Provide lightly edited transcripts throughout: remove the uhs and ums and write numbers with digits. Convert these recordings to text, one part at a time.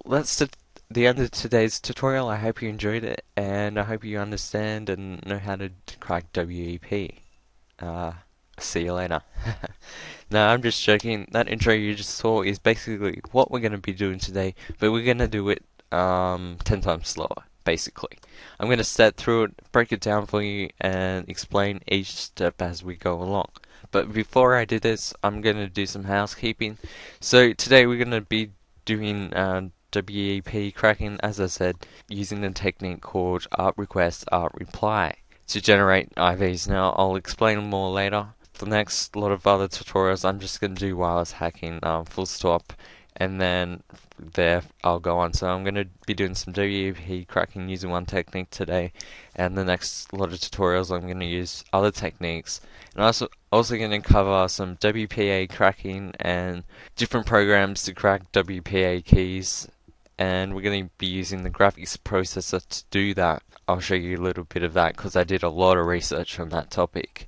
that's the end of today's tutorial. I hope you enjoyed it, and I hope you understand and know how to crack WEP. Uh, See you later. No, I'm just joking. That intro you just saw is basically what we're going to be doing today, but we're going to do it 10 times slower, basically. I'm going to step through it, break it down for you, and explain each step as we go along. But before I do this, I'm going to do some housekeeping. So today we're going to be doing WEP cracking, as I said, using a technique called art request, art reply to generate IVs. Now, I'll explain more later. The next lot of other tutorials, I'm just going to do wireless hacking, full stop, and then there I'll go on. So I'm going to be doing some WEP cracking using one technique today, and the next lot of tutorials I'm going to use other techniques. And also going to cover some WPA cracking and different programs to crack WPA keys, and we're going to be using the graphics processor to do that. I'll show you a little bit of that because I did a lot of research on that topic,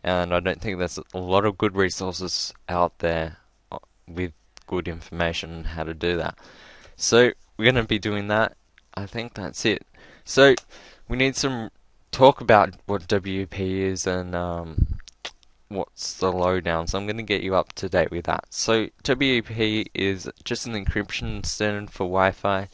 and I don't think there's a lot of good resources out there with good information on how to do that. So we're going to be doing that. I think that's it. So we need some talk about what WP is and what's the lowdown. So I'm going to get you up to date with that. So WP is just an encryption standard for Wi-Fi.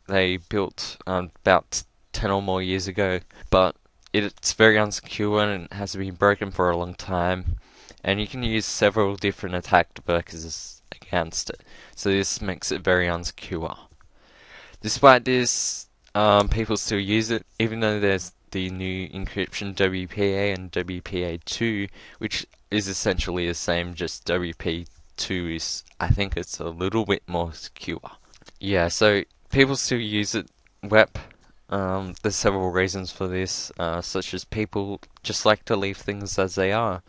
They built about 10 or more years ago, but it's very unsecure and it has been broken for a long time, and you can use several different attack vectors against it, so this makes it very unsecure. Despite this, people still use it, even though there's the new encryption WPA and WPA2, which is essentially the same, just WP2 is, I think it's a little bit more secure. Yeah, so people still use it. There's several reasons for this, such as people just like to leave things as they are.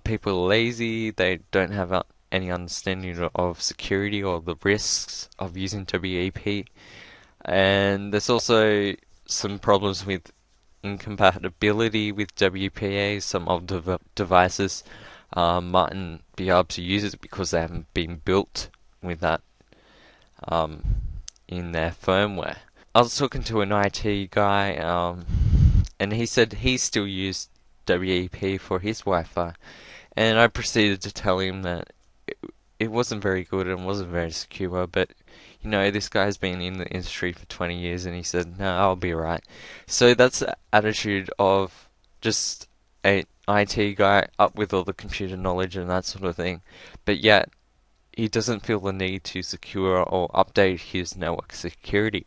People are lazy, they don't have any understanding of security or the risks of using WEP. And there's also some problems with incompatibility with WPA. Some of the devices mightn't be able to use it because they haven't been built with that in their firmware. I was talking to an IT guy, and he said he still used WEP for his Wi-Fi, and I proceeded to tell him that it wasn't very good and wasn't very secure, but you know, this guy's been in the industry for 20 years, and he said, no, I'll be right. So that's the attitude of just an IT guy up with all the computer knowledge and that sort of thing, but yet he doesn't feel the need to secure or update his network security.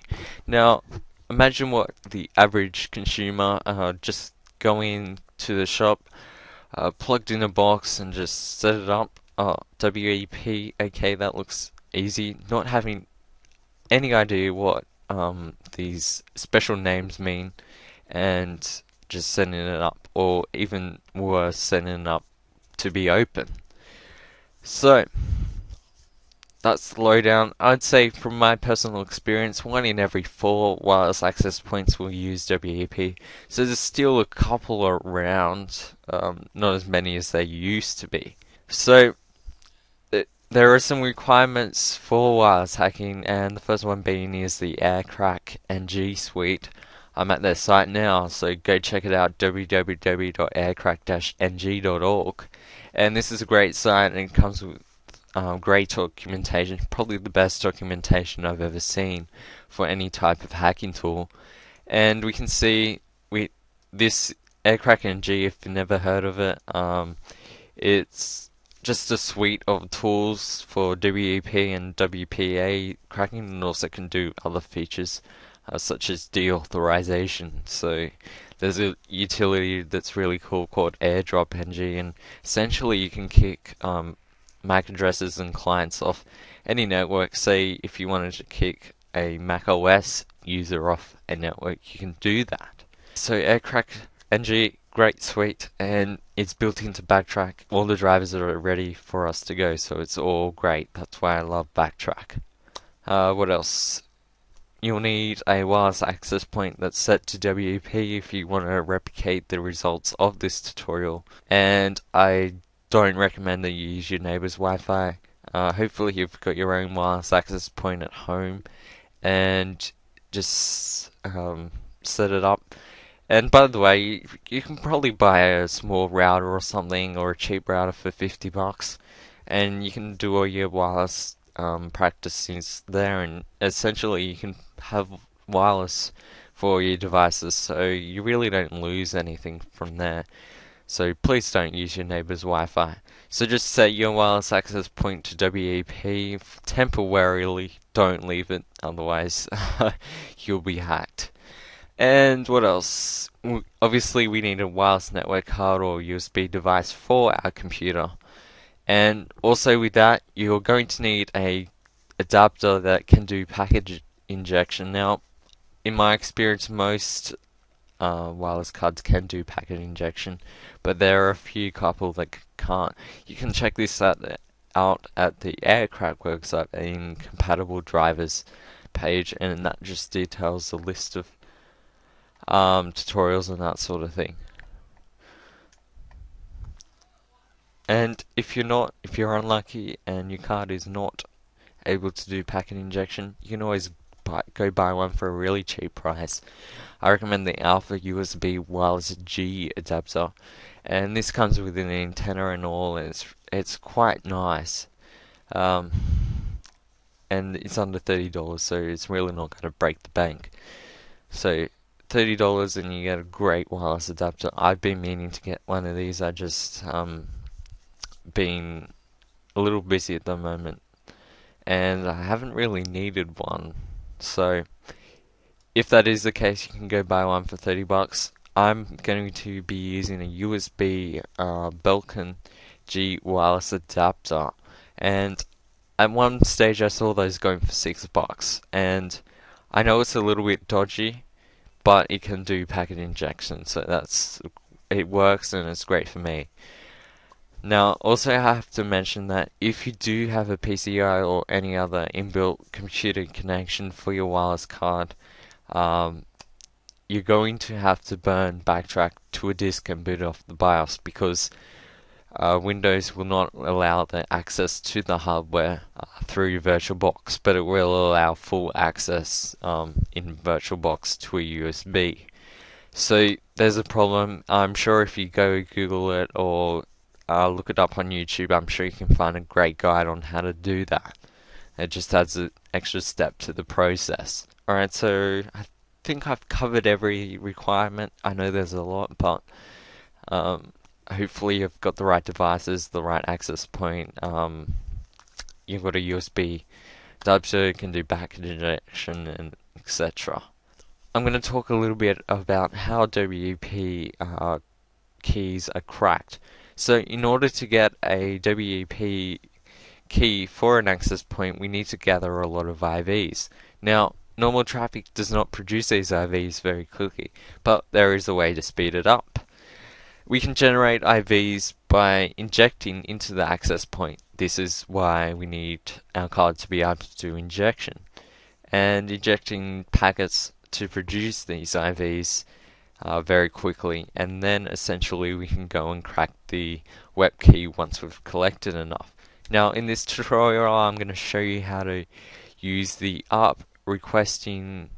Now, imagine what the average consumer just going to the shop, plugged in a box and just set it up. WEP, okay, that looks easy. Not having any idea what these special names mean, and just setting it up, or even worse, setting it up to be open. So that's the lowdown. I'd say from my personal experience, 1 in every 4 wireless access points will use WEP. So there's still a couple around, not as many as there used to be. So there are some requirements for wireless hacking, and the first one being is the AirCrack NG suite. I'm at their site now, so go check it out, www.aircrack-ng.org. And this is a great site, and it comes with great documentation, probably the best documentation I've ever seen for any type of hacking tool. And we can see this AirCrack NG, if you've never heard of it, it's just a suite of tools for WEP and WPA cracking, and also can do other features such as deauthorization. So there's a utility that's really cool called AirDrop NG, and essentially you can kick MAC addresses and clients off any network. Say if you wanted to kick a Mac OS user off a network, you can do that. So AirCrack NG, great suite, and it's built into Backtrack. All the drivers are ready for us to go, so it's all great. That's why I love Backtrack. What else? You'll need a wireless access point that's set to WEP if you want to replicate the results of this tutorial, and I don't recommend that you use your neighbor's Wi-Fi. Hopefully you've got your own wireless access point at home and just set it up. And by the way, you can probably buy a small router or something, or a cheap router for $50, and you can do all your wireless practices there, and essentially you can have wireless for your devices, so you really don't lose anything from there. So please don't use your neighbor's Wi-Fi. So just set your wireless access point to WEP temporarily. Don't leave it, otherwise you'll be hacked. And what else? Obviously, we need a wireless network card or USB device for our computer. And also with that, you're going to need a adapter that can do package injection. Now, in my experience, most wireless cards can do packet injection, but there are a few couple that can't. You can check this out at the Aircrack website in compatible drivers page, and that just details the list of tutorials and that sort of thing. And if you're unlucky and your card is not able to do packet injection, you can always go buy one for a really cheap price. I recommend the Alpha USB Wireless G adapter, and this comes with an antenna and all, and it's quite nice. Um, and it's under $30, so it's really not going to break the bank. So $30 and you get a great wireless adapter. I've been meaning to get one of these. I just been a little busy at the moment, and I haven't really needed one. So if that is the case, you can go buy one for $30. I'm going to be using a USB Belkin G wireless adapter, and at one stage I saw those going for $6, and I know it's a little bit dodgy, but it can do packet injection, so it works and it's great for me. Now, also I have to mention that if you do have a PCI or any other inbuilt computer connection for your wireless card, you're going to have to backtrack to a disk and boot off the BIOS, because Windows will not allow the access to the hardware through VirtualBox, but it will allow full access in VirtualBox to a USB. So there's a problem. I'm sure if you go Google it or look it up on YouTube, I'm sure you can find a great guide on how to do that. It just adds an extra step to the process. Alright, so I think I've covered every requirement. I know there's a lot, but hopefully you've got the right devices, the right access point. You've got a USB adapter, can do packet injection, and etc. I'm going to talk a little bit about how WEP keys are cracked. So in order to get a WEP key for an access point, we need to gather a lot of IVs. Now, normal traffic does not produce these IVs very quickly, but there is a way to speed it up. We can generate IVs by injecting into the access point. This is why we need our card to be able to do injection. And injecting packets to produce these IVs very quickly, and then essentially we can go and crack the WEP key once we've collected enough. Now in this tutorial I'm going to show you how to use the ARP requesting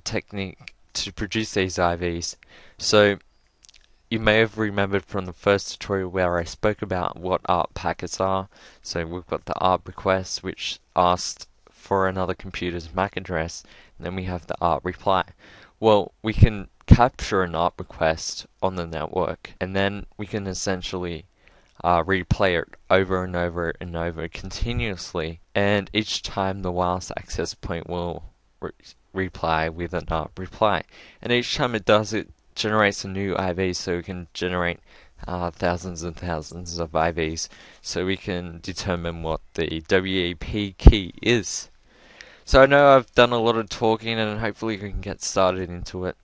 technique to produce these IVs. So you may have remembered from the first tutorial where I spoke about what ARP packets are. So we've got the ARP request, which asked for another computer's MAC address, and then we have the ARP reply. Well, we can capture an ARP request on the network, and then we can essentially replay it over and over and over continuously, and each time the wireless access point will reply with an ARP reply, and each time it does, it generates a new IV, so we can generate thousands and thousands of IVs, so we can determine what the WEP key is. So I know I've done a lot of talking, and hopefully we can get started into it.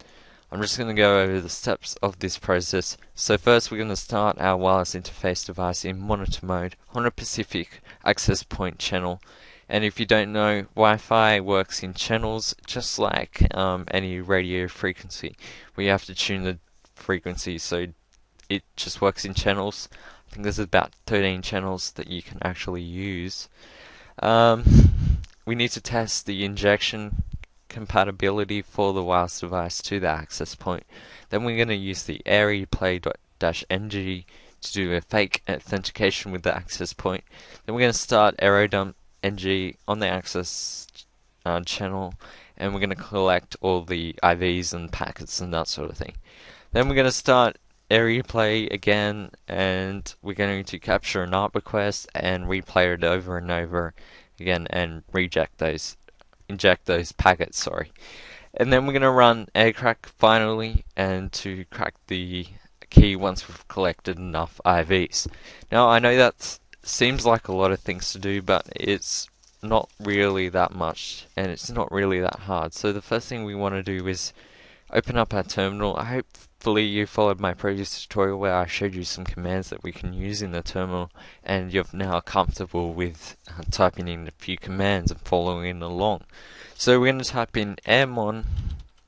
I'm just going to go over the steps of this process. So first we're going to start our wireless interface device in monitor mode on a Pacific access point channel. And if you don't know, Wi-Fi works in channels just like any radio frequency. We have to tune the frequency, so it just works in channels. think there's about 13 channels that you can actually use. Um, we need to test the injection compatibility for the wireless device to the access point. Then we're going to use the aeroplay-ng to do a fake authentication with the access point. Then we're going to start aerodump ng on the access channel, and we're going to collect all the IVs and packets and that sort of thing. Then we're going to start aeroplay again, and we're going to capture an ARP request and replay it over and over again and inject those packets, sorry. And then we're going to run aircrack finally, and to crack the key once we've collected enough IVs. Now I know that seems like a lot of things to do, but it's not really that much, and it's not really that hard. So the first thing we want to do is open up our terminal. Hopefully you followed my previous tutorial where I showed you some commands that we can use in the terminal, and you're now comfortable with typing in a few commands and following along. So we're going to type in airmon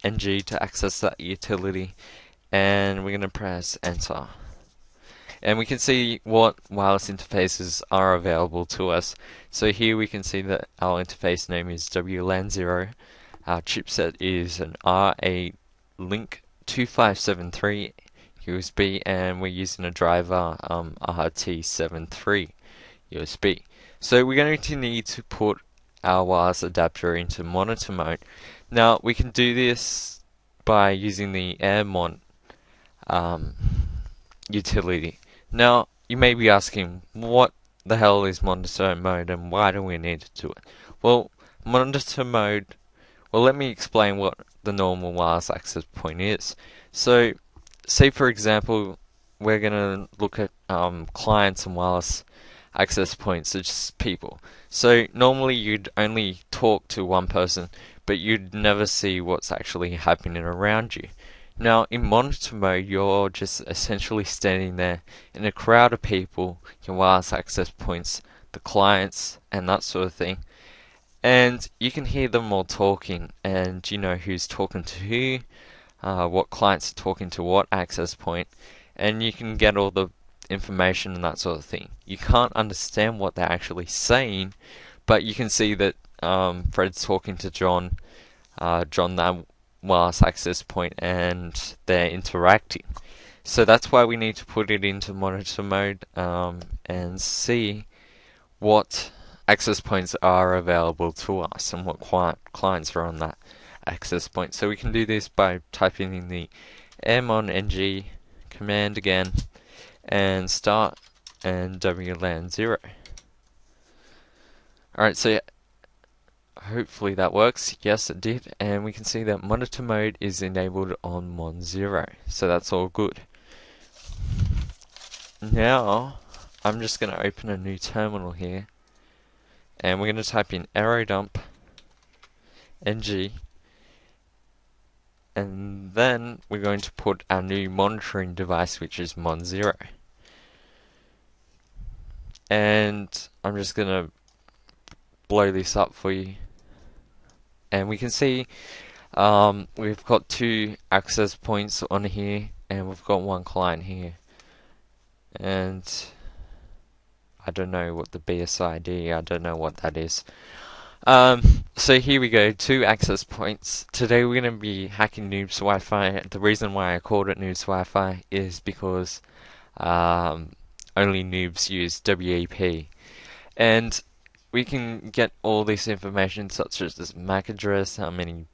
ng to access that utility, and we're going to press enter. And we can see what wireless interfaces are available to us. So here we can see that our interface name is WLAN0. Our chipset is an R8 Link 2573 USB, and we're using a driver RT73 USB. So we're going to need to put our wireless adapter into monitor mode. Now we can do this by using the airmon utility. Now you may be asking, what the hell is monitor mode and why do we need to do it? Well, monitor mode, well, let me explain what the normal wireless access point is. So say for example we're going to look at clients and wireless access points, so just people. So normally you'd only talk to one person, but you'd never see what's actually happening around you. Now in monitor mode, you're just essentially standing there in a crowd of people, your wireless access points, the clients, and that sort of thing. And you can hear them all talking, and you know who's talking to who, what clients are talking to what access point, and you can get all the information and that sort of thing. You can't understand what they're actually saying, but you can see that Fred's talking to John, that wireless access point, and they're interacting. So that's why we need to put it into monitor mode and see what access points are available to us and what clients are on that access point. So we can do this by typing in the airmon ng command again and start and WLAN0. Alright, so yeah, hopefully that works. Yes, it did, and we can see that monitor mode is enabled on Mon0, so that's all good. Now I'm just going to open a new terminal here, and we're going to type in aerodump ng, and then we're going to put our new monitoring device, which is Mon0. And I'm just going to blow this up for you, and we can see we've got two access points on here, and we've got one client here, and I don't know what the BSID, I don't know what that is. So here we go, two access points. Today we're going to be hacking Noob's Wi-Fi. The reason why I called it Noob's Wi-Fi is because only noobs use WEP, and we can get all this information such as this MAC address, how many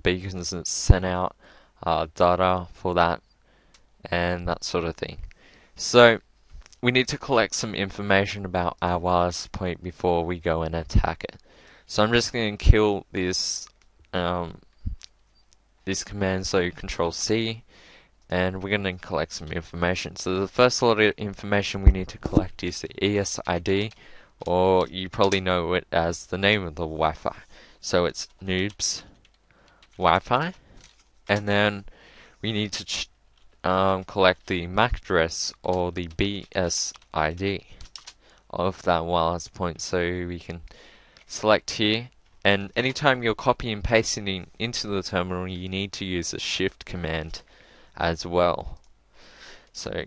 beacons it's sent out, data for that, and that sort of thing. So we need to collect some information about our wireless point before we go and attack it. So I'm just going to kill this this command, so Control C, and we're going to collect some information. So the first lot of information we need to collect is the ESID, or you probably know it as the name of the Wi-Fi. So it's Noob's Wi-Fi, and then we need to collect the MAC address or the BSID of that wireless point. So we can select here, and anytime you're copy and pasting into the terminal, you need to use the shift command as well. So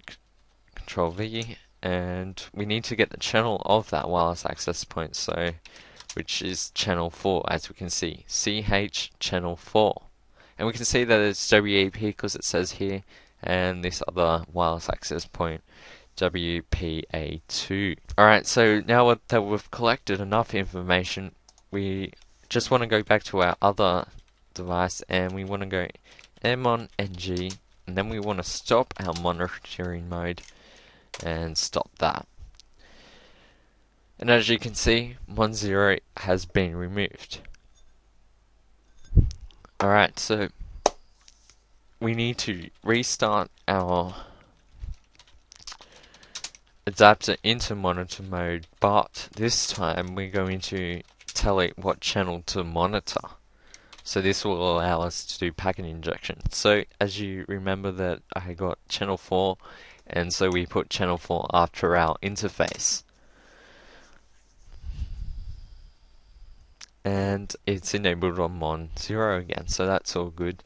Control V, and we need to get the channel of that wireless access point, so which is channel 4, as we can see, CH channel 4. And we can see that it's WEP because it says here, and this other wireless access point, WPA2. Alright, so now that we've collected enough information, we just want to go back to our other device, and we want to go M on NG, and then we want to stop our monitoring mode and stop that. And as you can see, Mon0 has been removed. Alright, so we need to restart our adapter into monitor mode, but this time we're going to tell it what channel to monitor. So this will allow us to do packet injection. So as you remember that I got channel 4, and so we put channel 4 after our interface. And it's enabled on Mon0 again, so that's all good.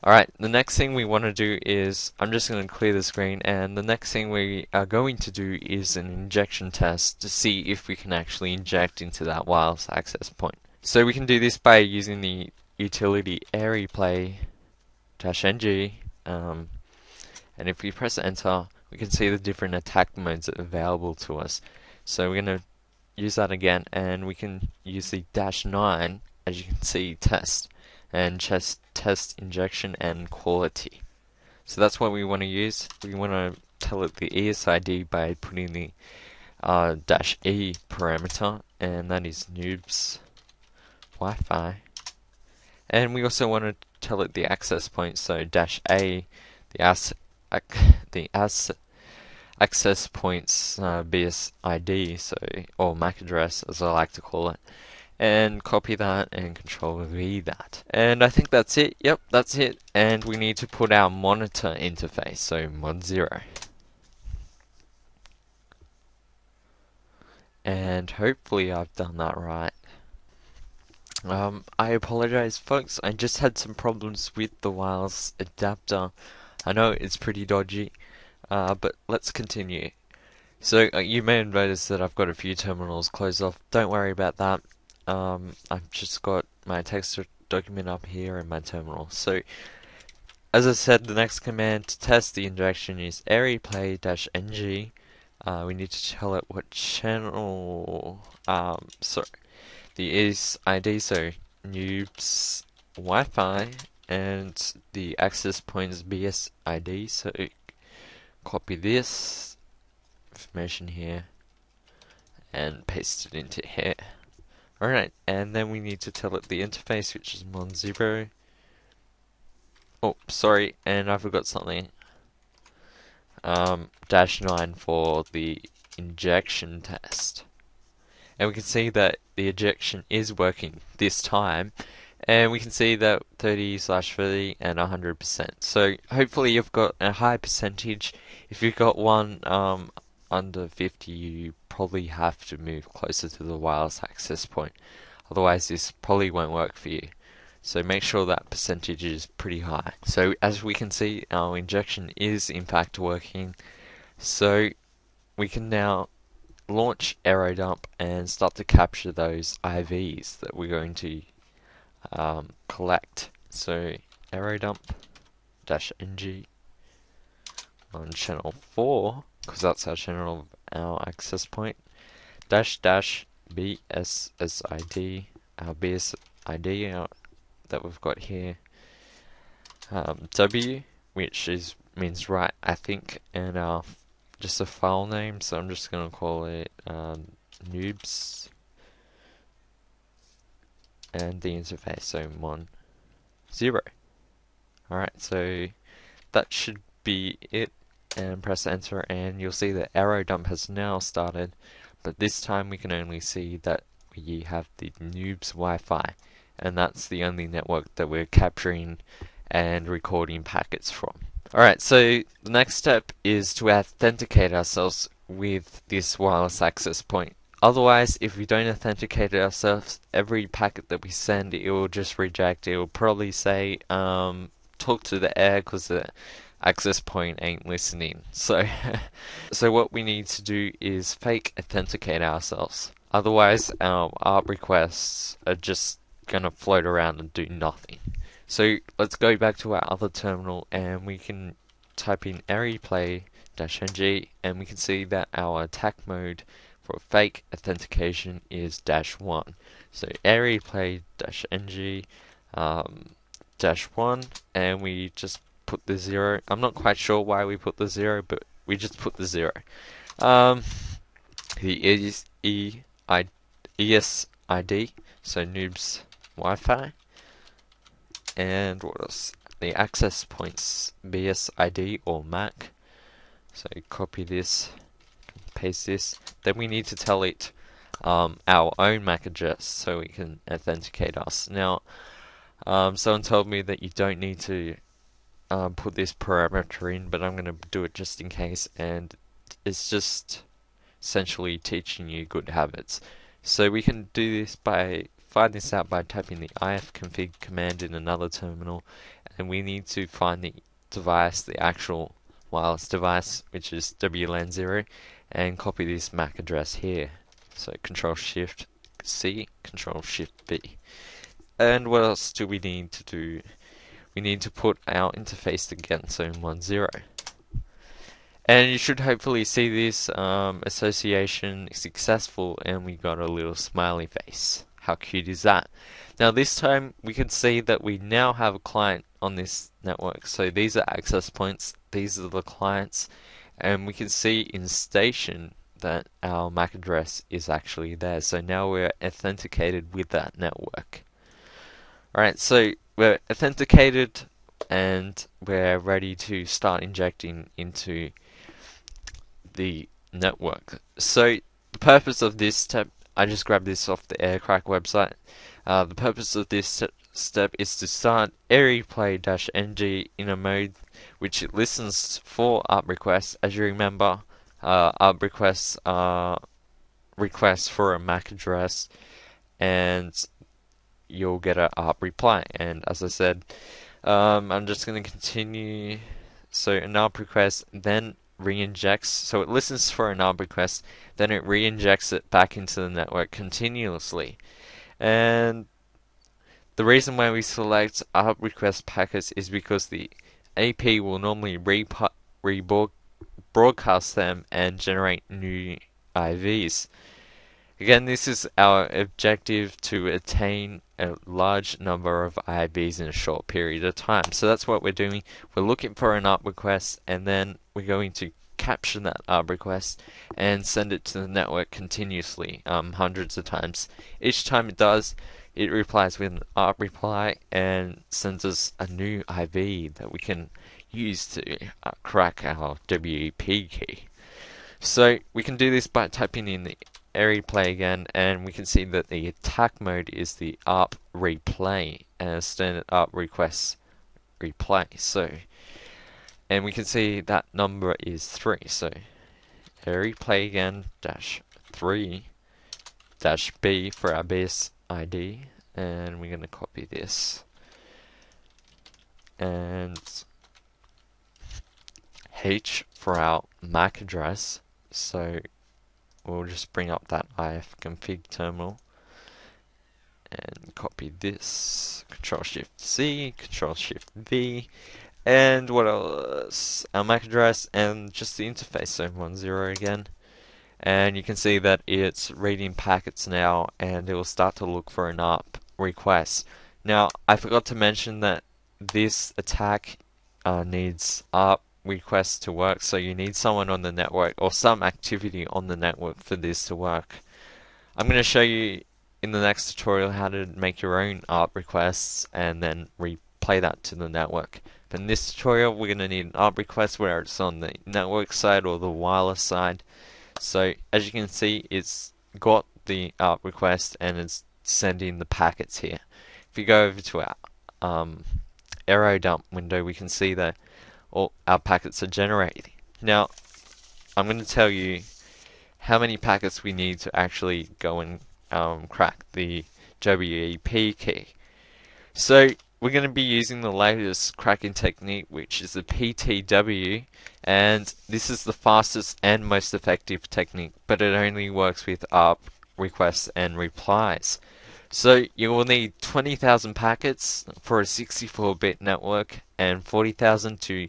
Alright, the next thing we want to do is, I'm just going to clear the screen, and the next thing we are going to do is an injection test to see if we can actually inject into that wireless access point. So we can do this by using the utility AirPlay-ng, and if we press enter, we can see the different attack modes available to us. So we're going to use that again, and we can use the -9, as you can see, test, and just test injection and quality. So that's what we want to use. We want to tell it the ESID by putting the -e parameter, and that is noobs Wi-Fi. And we also want to tell it the access point, so -a, the access points BSID, so, or MAC address as I like to call it, and copy that and control V that. And I think that's it. Yep, that's it. And we need to put our monitor interface, so Mon0. And hopefully I've done that right. I apologize, folks. I just had some problems with the wireless adapter. I know it's pretty dodgy, but let's continue. So you may have noticed that I've got a few terminals closed off. Don't worry about that. I've just got my text document up here in my terminal. So as I said, the next command to test the injection is AirPlay-ng. We need to tell it what channel. Sorry, the ESID, so noobs Wi-Fi, and the access point is BSID. So copy this information here and paste it into here. Alright, and then we need to tell it the interface, which is Mon0. Oh, sorry, and I forgot something. -9 for the injection test. And we can see that the injection is working this time, and we can see that 30/30 and 100%. So hopefully you've got a high percentage. If you've got one under 50, you probably have to move closer to the wireless access point. Otherwise this probably won't work for you. So make sure that percentage is pretty high. So as we can see, our injection is in fact working. So we can now launch AeroDump and start to capture those IVs that we're going to collect. So AeroDump-ng on channel 4, because that's our channel, our access point, --BSSID, our BSID that we've got here, W, which means right, I think, and our just a file name, so I'm just going to call it noobs, and the interface, so Mon0. Alright, so that should be it, and press enter, and you'll see that AeroDump has now started, but this time we can only see that we have the noobs Wi-Fi, and that's the only network that we're capturing and recording packets from. Alright, so the next step is to authenticate ourselves with this wireless access point. Otherwise, if we don't authenticate ourselves, every packet that we send, it will just reject. It will probably say, talk to the air, because the access point ain't listening. So, so what we need to do is fake authenticate ourselves. Otherwise, our ARP requests are just gonna float around and do nothing. So let's go back to our other terminal and we can type in areplay-ng and we can see that our attack mode for fake authentication is -1. So areplay-ng -1 and we just put the 0. I'm not quite sure why we put the 0, but we just put the 0. The ESID, so noobs Wi-Fi, and what else? The access points BSID or MAC. So copy this, paste this. Then we need to tell it our own MAC address so it can authenticate us. Now, someone told me that you don't need to put this parameter in, but I'm going to do it just in case, and it's just essentially teaching you good habits. So we can do this by find this out by typing the ifconfig command in another terminal, and we need to find the device, the actual wireless device, which is WLAN 0, and copy this MAC address here. So Control Shift C, Control Shift B. And what else do we need to do? We need to put our interface again, so 10. And you should hopefully see this association successful, and we got a little smiley face. How cute is that? Now this time we can see that we now have a client on this network. So these are access points, these are the clients, and we can see in station that our MAC address is actually there. So now we're authenticated with that network. Alright, so we're authenticated and we're ready to start injecting into the network. So the purpose of this step, I just grabbed this off the Aircrack website. The purpose of this step is to start areplay-ng in a mode which it listens for ARP requests. As you remember, ARP requests are requests for a MAC address, and you'll get an ARP reply. And as I said, I'm just going to continue. So an ARP request then re-injects, so it listens for an ARP request, then it re-injects it back into the network continuously. And the reason why we select ARP request packets is because the AP will normally broadcast them and generate new IVs. Again, this is our objective, to attain a large number of IVs in a short period of time. So that's what we're doing. We're looking for an ARP request, and then we're going to capture that ARP request and send it to the network continuously, hundreds of times. Each time it does, it replies with an ARP reply and sends us a new IV that we can use to crack our WEP key. So we can do this by typing in the areplay again, and we can see that the attack mode is the ARP replay and standard ARP request replay. So, and we can see that number is 3. So areplay again -3 -B for our base ID, and we're going to copy this and H for our MAC address. So we'll just bring up that ifconfig terminal and copy this. Control Shift C, Control Shift V, and what else? Our MAC address and just the interface, so 10 again. And you can see that it's reading packets now, and it will start to look for an ARP request. Now, I forgot to mention that this attack needs ARP requests to work, so you need someone on the network or some activity on the network for this to work. I'm going to show you in the next tutorial how to make your own ARP requests and then replay that to the network. But in this tutorial, we're going to need an ARP request where it's on the network side or the wireless side. So as you can see, it's got the ARP request and it's sending the packets here. If you go over to our arrow dump window, we can see that all our packets are generated. Now, I'm going to tell you how many packets we need to actually go and crack the WEP key. So we're going to be using the latest cracking technique, which is the PTW, and this is the fastest and most effective technique, but it only works with ARP requests and replies. So you will need 20,000 packets for a 64-bit network and 40,000 to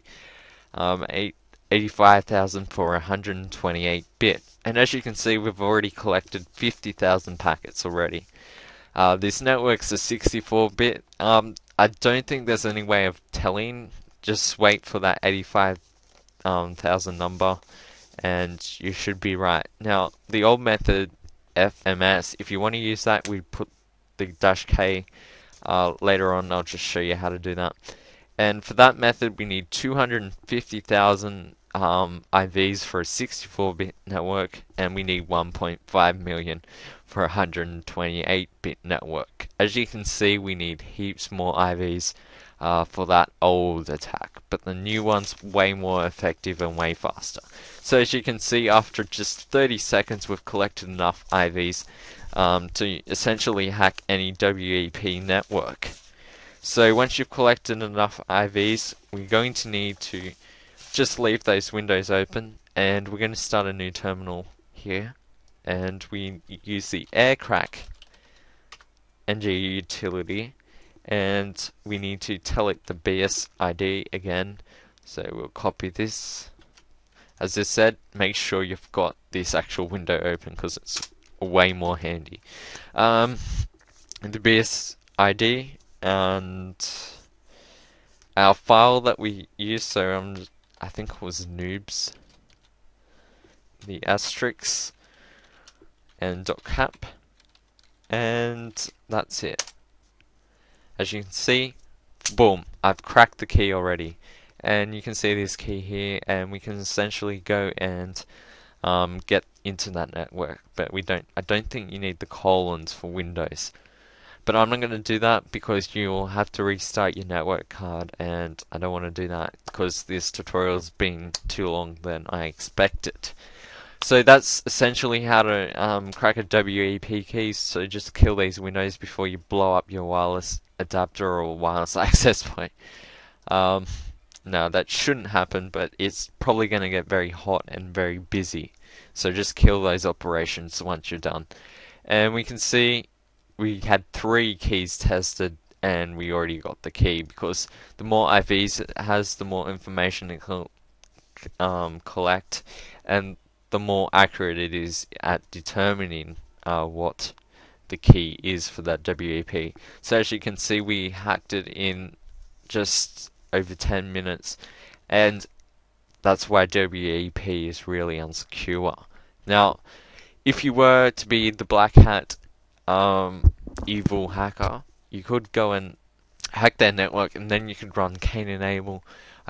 85,000 for a 128-bit. And as you can see, we've already collected 50,000 packets already. This network's a 64-bit. I don't think there's any way of telling. Just wait for that 85,000 number, and you should be right. Now, the old method, FMS, if you want to use that, we put the -K later on. I'll just show you how to do that. And for that method, we need 250,000 IVs for a 64-bit network, and we need 1.5 million for a 128-bit network. As you can see, we need heaps more IVs for that old attack, but the new one's way more effective and way faster. So as you can see, after just 30 seconds, we've collected enough IVs to essentially hack any WEP network. So once you've collected enough IVs, we're going to need to just leave those windows open, and we're going to start a new terminal here, and we use the aircrack ng utility, and we need to tell it the BS ID again. So we'll copy this. As I said, make sure you've got this actual window open because it's way more handy. The BS ID and our file that we use, so I think it was noobs, the asterisk and .cap, and that's it. As you can see, boom, I've cracked the key already, and you can see this key here, and we can essentially go and get into that network, but I don't think you need the colons for Windows. But I'm not going to do that because you'll have to restart your network card, and I don't want to do that because this tutorial's been too long than I expected. So that's essentially how to crack a WEP key. So just kill these windows before you blow up your wireless adapter or wireless access point. No, that shouldn't happen, but it's probably going to get very hot and very busy. So just kill those operations once you're done. And we can see we had 3 keys tested, and we already got the key because the more IVs it has, the more information it can collect, and the more accurate it is at determining what the key is for that WEP. So as you can see, we hacked it in just over 10 minutes, and that's why WEP is really unsecure. Now, if you were to be the black hat evil hacker, you could go and hack their network, and then you could run Cain enable.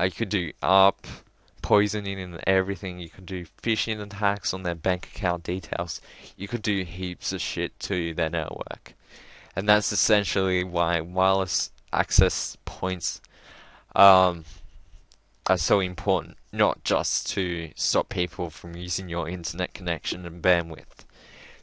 You could do ARP poisoning and everything. You could do phishing attacks on their bank account details. You could do heaps of shit to their network, and that's essentially why wireless access points are so important, not just to stop people from using your internet connection and bandwidth.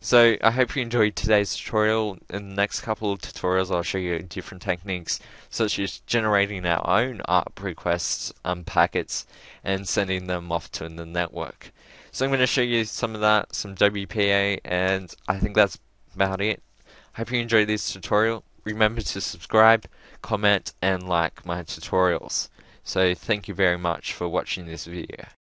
So I hope you enjoyed today's tutorial. In the next couple of tutorials I'll show you different techniques such as generating our own ARP requests and packets and sending them off to the network. So I'm going to show you some of that, some WPA, and I think that's about it. Hope you enjoyed this tutorial. Remember to subscribe, comment and like my tutorials. So thank you very much for watching this video.